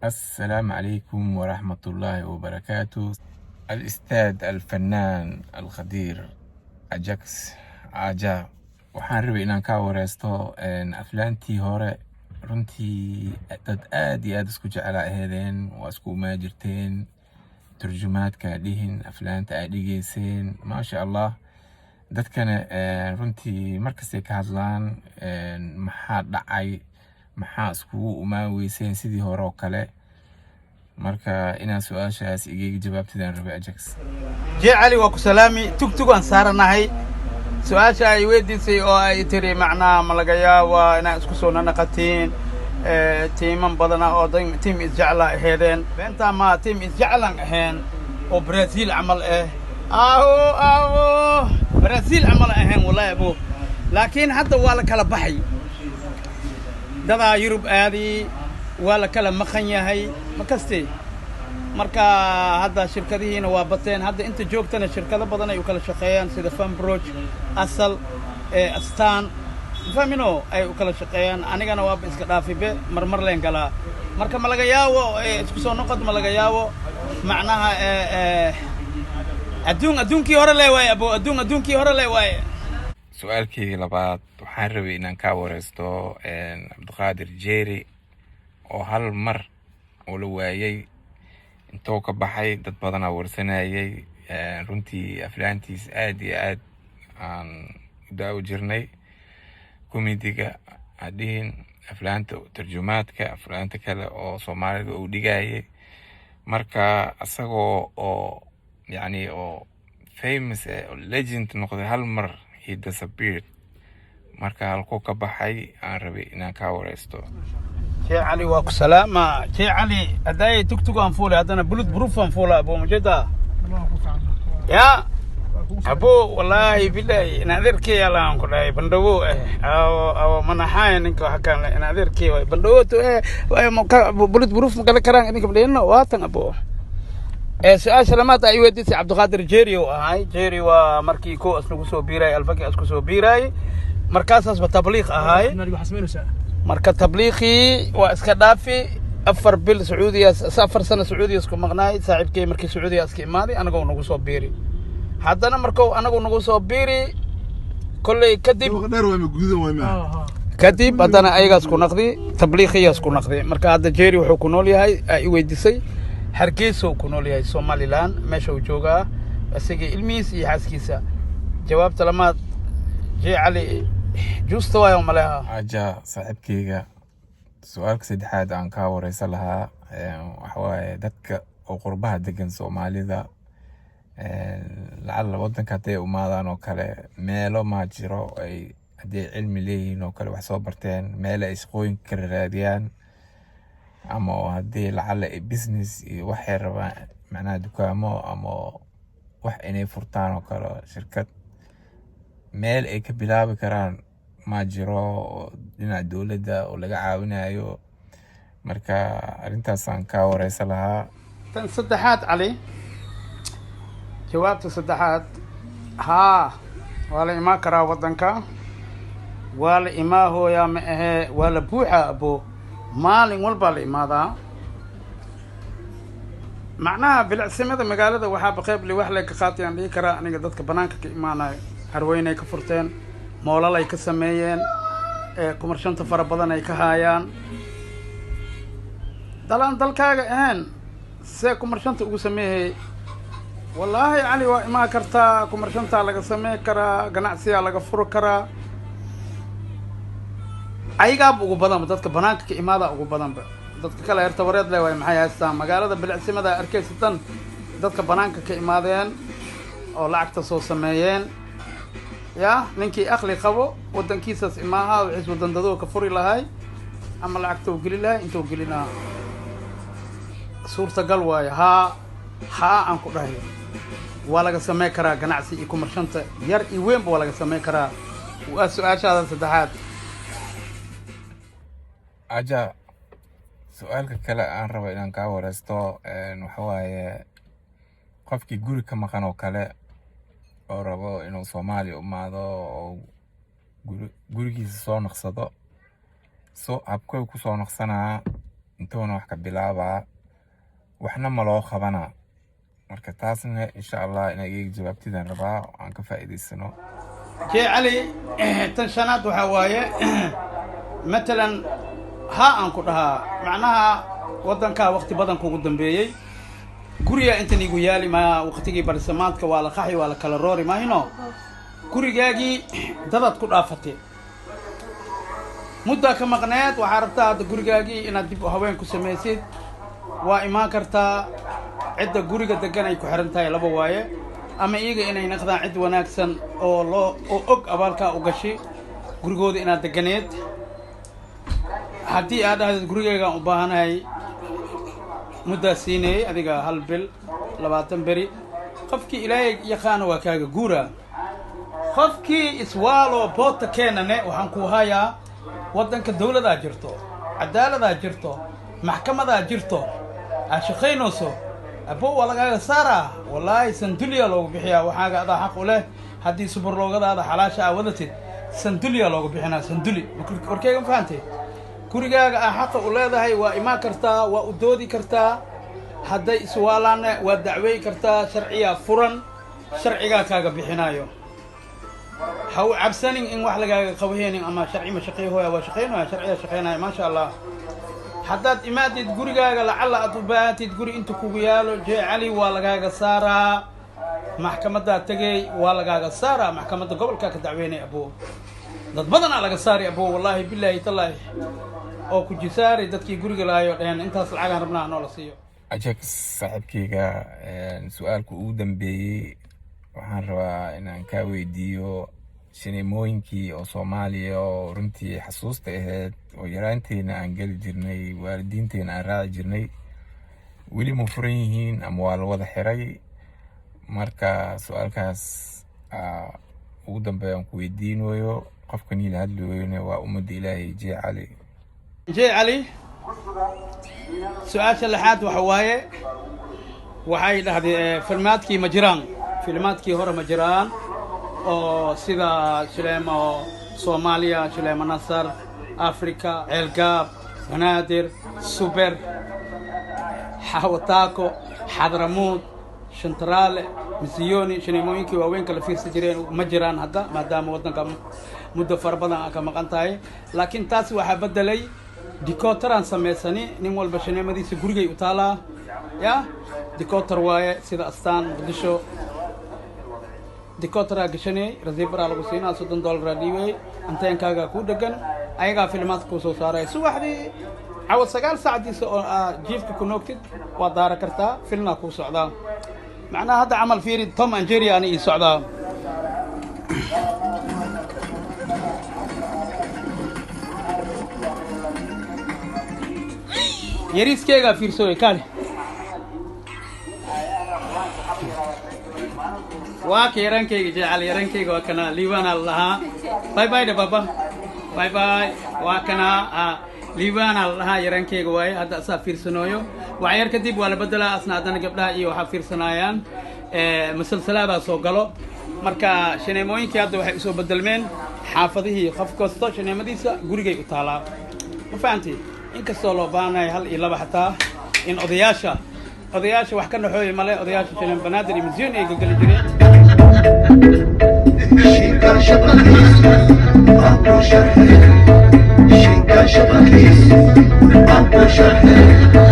السلام عليكم ورحمة الله وبركاته. الأستاذ الفنان القدير أجاكس عاجا waxaan rabay inaan ka wareysto aflaantii hore runtii dad aad iyo aad isku jecel ahaydeen waa isku maajirteen turjumaadka dhihin aflaanta ay dhigeyseen maasha Allah dadkana runtii markastay ka hadlaan maxaa dhacay maxaa iskugu umaaweyseen sidii hore oo kale marka inaan su'aashaas iga jawaabtidaan rabay Ajax jee cali waa ku salaami tugtug aan saaranahay su'aasha ay weydiisay oo ay tiri macnaa ma laga yaabaa inaan isku soo naqatiin tiiman badan oo tiim isjecla ahaydeen beenta ma tiim isjeclan ahayn oo Brazil camal Brazil camal ahayn wallahi abo laakiin hadda waa la kala baxay dada Yurub aadi waa la kala maqan yahay ma kastay marka hadda shirkadihiina waa bateen hadda inta joogtana shirkado badan ay u kala shaqeeyaan sida Fanbroch asal astaan famino ay u kala shaqeeyaan anigana waa iska dhaafibe marmar leen galaa marka ma laga yaabo isku soo noqod ma laga yaabo macnaha adduunkii hore leh way abo adduunkii hore leh way su'aalkii labaad waxaan rabay inaan ka wareysto Cabdiqaadir Jeeri oo hal mar oo la waayay intoo ka baxay dad badan oo warsanayay runtii aflaantiis aad iyo aad aan daawo jirnay komediga adin aflaanta turjumaadka aflaanta kale oo Soomaalida uu dhigayay marka asagoo oo yani oo famous legend noqday hal mar he disappeared marka halkoo ka baxay aan rabay inaan ka wareysto شيء علي واكو سلامة شيء علي أداي تكتك أنفولي هذا أنا بلوت بروف أنفولي أبو مجدا يا أبو والله بالله نادر كي يلا أنكو لاي بندو أو منحاين إنكو حكام نادر كي بندو تو بلوت بروف مكلا كران إنكو بدينا واتن أبو سؤال سلامات أيوة ديسي عبد القادر جيريو هاي جيري ومركي كو أسنو سو بيراي الفكي أسكو سو بيراي مركز أسبة تبليغ هاي marka tabliiqi waa iska dhaafi 4 bil Sacuudiya 4 sano Sacuudiya isku maqnaay saaxiibkay markii Sacuudiya iska imaaday anagu nagu soo biiri haddana markuu anagu nagu soo biiri kulay kadib haddana ayaga isku naqdi tabliiqi isku naqdi marka hadda Jeeri wuxuu ku nool yahay ay weydiisay Hargeysa ku nool yahay Somaliland meesha uu joogaa asiga ilmihiis iyo xaaskiisa jawaabta lamaad jee cali juusta waa yom malaha aja saaxiibkayga su'aalka saddexaad aan ka wareysan lahaa waxa waaye dadka oo qurbaha degan Soomaalida lacala wadanka haday umaadaan oo kale meelo ma jiro ay haday cilmi leeyihiin oo kale wax soo barteen meelo ay shaqooyin ka raadiyaan ama haday lacala business iyo waxay rabaan macnaha dukaamo ama wax inay furtaan oo kale shirkad meel ay ka bilaabi karaan ma jiro dhinaca dawladda oo laga caawinayo marka arintaas aan ka wareysan lahaa tan saddexaad cali jawaabta saddexaad ها ولا إما كرا ودنكا ولا إما هو يا مه ولا بوحة أبو مالين والبالي ماذا معناها بالعسمة هذا مقالة ده وحاب قبل وحلة كخاطي عندي كرا أنا قدرت كبنانك كإيمانا هرويني كفرتين مولا لا يكسمين كمرشان تفرق بدنا يكهايان دلان دلكاga ahaan see kumarshanta ugu sameeyay wallahi ali waa ima kartaa kumarshanta laga sameey karaa ganacsiga laga furo karaa ayaga ugu badan dadka banaanka ka imaada ugu badan dadka kale yarta wareed leh way maxay haystaan magaalada bilcimada arkaysan dadka banaanka ka imaadeen oo lacagta soo sameeyeen ya ninkii aqli qabo wadankiisas imaaha wixii wadandado ka furi lahay ama lacagta uu gali lahay intuu galina suurta gal waay ha aan ku dhahay waa laga sameey karaa ganacsi iyo kumarshanta yar iyo weyn baa laga sameey karaa waa su'aashaada saddexaad aja su'aalka kale aan rabo inaan ka wareysto waxa waaye qofkii guri ka maqan oo kale oo rabo inuu Soomaaliya u maado oo gurigiisa soo naqsado soo habkay ku soo naqsanaa intuuna wax ka bilaabaa waxna ma loo qabanaa marka taasna insha allah inay iga jawaabtidaan rabaa oo aan ka faa'iidaysano jee cali tan shanaad waxaa waaye matalan haa aan ku dhahaa macnaha waddankaa waqti badan kugu dambeeyey guriga intan igu yaali ma waqtigii barsamaadka waa la qaxi waa la kala roori maahino gurigaagii dadaad ku dhaafatay muddaa ka maqneed waxaa rabtaa hadda gurigaagii inaad dib u haween ku samaysid waa imaan kartaa cidda guriga degan ay ku xiran tahay laba waaye ama iyaga inay naqdaan cid wanaagsan oo og abaalkaa u gashay gurigooda inaad deganeed haddii aad dhahdeed gurigaygaan u baahanahay muddaa siinayay adiga 1 bil 20 beri qofkii ilaahay yaqaana waa kaaga guura qofkii iswaalo boota keenane waxaan ku hayaa waddanka dawladaa jirto cadaaladaa jirto maxkamadaa jirto aad shaqaynayso abo waa lagaaga saaraa wallaahi sandulya loogu bixiyaa waxaaga adaa xaq u leh haddii subarloogadaada xalaasha aa wadatid sandulya loogu bixinaa sanduli warkeyga ma fahantay gurigaaga aa xaqa u leedahay waa imaan kartaa waa u doodi kartaa hadday iswaalaanne waa dacweey kartaa sharciyaa furan sharcigaa kaaga bixinaayo ha u cabsanin in wax lagaaga qabaheenin ama sharci ma shaqeeyhooya waa shaqeynaya sharciyaa shaqeynaya maasha allah haddaad imaadid gurigaaga lacalla aad u baahatid guri inta kugu yaalo jee cali waa lagaaga saaraa maxkamaddaa tegey waa lagaaga saaraa maxkamadda gobolkaa ka dacweynay abo dad badanaa laga saari abo wallaahi bilaahi tallaahi oo ku jisaari dadkii guriga lahayo dheheen intaas lacagaan rabnaa noola siiyo ajax saaxiibkayga su-aalku ugu dambeeyey waxaan rabaa inaan kaa weydiiyo sinimooyinkii oo Soomaaliya oo runtii xasuusta ahayd oo yaraanteena aan geli jirnay waalidiinteena aan raaci jirnay weli ma furan yihiin ama waa la wada xiray marka su-aalkaas ugu dambeeya aan ku weydiinayo qofkan ila hadlayoona waa ummadda ilaahay jee cali su-aasha lixaad waxa waaye waxay dhahdeen filmaadkii ma jiraan filmaadkii hore ma jiraan oo sida Shaleemo Soomaaliya Shaleemo Nasar Afrika Ceelgaab Banaadir Super Xawataako Xadramuud Shantraale Misiyoni shineemooyinkii waaweyn kala fiirsan jireen ma jiraan hadda maadaama waddanka muddo fara badan ka maqan tahay laakiin taas waxaa bedelay dikotaran sameysani nin walba shineemadiisa gurigay u taalaa ya dikotar waaye sida astaan Muqdisho dikotra gashanay rasiibara lagu siinaa $30 dhiibay anteenkaaga ku dhagan ayaga filmaadka ku soo saaray subaxdii عاود 9 ساعات جيفك كنوكتد ودار كرتا فيلنا كو سعدا معناها هذا عمل فيري توم اند جيري اني سعدا يريس كيغا فيرسوي كالي واك يرانكيغا جعل يرانكيغا وكنا ليوان الله باي باي ده بابا باي باي وكنا ليبان الله يرانكيغا واي هذا اسا فيرسنويو وعير كديب ولا بدلا اسنا دنا غبدها iyo waxa fiirsanayaan musalsalada soo galo marka shineemooyinkii hadda waxay soo bedelmeen xaafadihii qof kasto shineemadiisa gurigay u taalaa ma fahantii in kastoo loo baahnay hal iyo laba xataa in odayaasha wax ka naxooy male odayaasha shineem banaadir iyo museum ay gali jireen شيكا شبكيس أبو شرحي